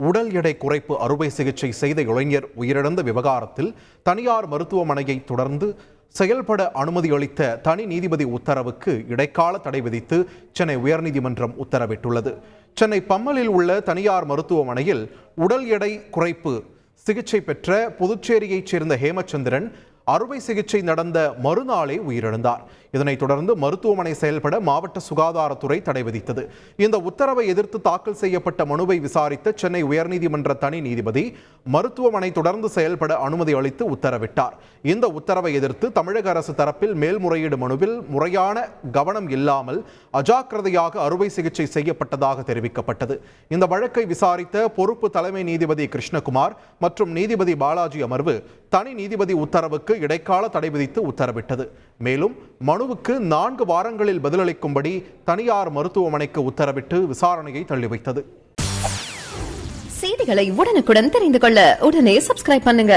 உடல் எடை குறைப்பு அறுவை சிகிச்சை செய்த இளைஞர் உயிரிழந்த விவகாரத்தில் தனியார் மருத்துவமனையை தொடர்ந்து செயல்பட அனுமதி அளித்த தனி நீதிபதி உத்தரவுக்கு இடைக்கால தடை விதித்து சென்னை உயர்நீதிமன்றம் உத்தரவிட்டுள்ளது. சென்னை பம்மலில் உள்ள தனியார் மருத்துவமனையில் உடல் எடை குறைப்பு சிகிச்சை பெற்ற புதுச்சேரியைச் சேர்ந்த ஹேமச்சந்திரன் அறுவை சிகிச்சை நடந்த மறுநாளே உயிரிழந்தார். இதனைத் தொடர்ந்து மருத்துவமனை செயல்பட மாவட்ட சுகாதாரத்துறை தடை விதித்தது. இந்த உத்தரவை எதிர்த்து தாக்கல் செய்யப்பட்ட மனுவை விசாரித்த சென்னை உயர்நீதிமன்ற தனி நீதிபதி மருத்துவமனை தொடர்ந்து செயல்பட அனுமதி அளித்து உத்தரவிட்டார். இந்த உத்தரவை எதிர்த்து தமிழக அரசு தரப்பில் மேல்முறையீடு மனுவில் முறையான கவனம் இல்லாமல் அஜாக்கிரதையாக அறுவை சிகிச்சை செய்யப்பட்டதாக தெரிவிக்கப்பட்டது. இந்த வழக்கை விசாரித்த பொறுப்பு தலைமை நீதிபதி கிருஷ்ணகுமார் மற்றும் நீதிபதி பாலாஜி அமர்வு தனி நீதிபதி உத்தரவுக்கு இடைக்கால தடை விதித்து உத்தரவிட்டது. மேலும் மனுவுக்கு 4 வாரங்களில் பதிலளிக்கும்படி தனியார் மருத்துவமனைக்கு உத்தரவிட்டு விசாரணையை தள்ளி வைத்தது. செய்திகளை உடனுக்குடன் தெரிந்து கொள்ள உடனே சப்ஸ்கிரைப் பண்ணுங்க.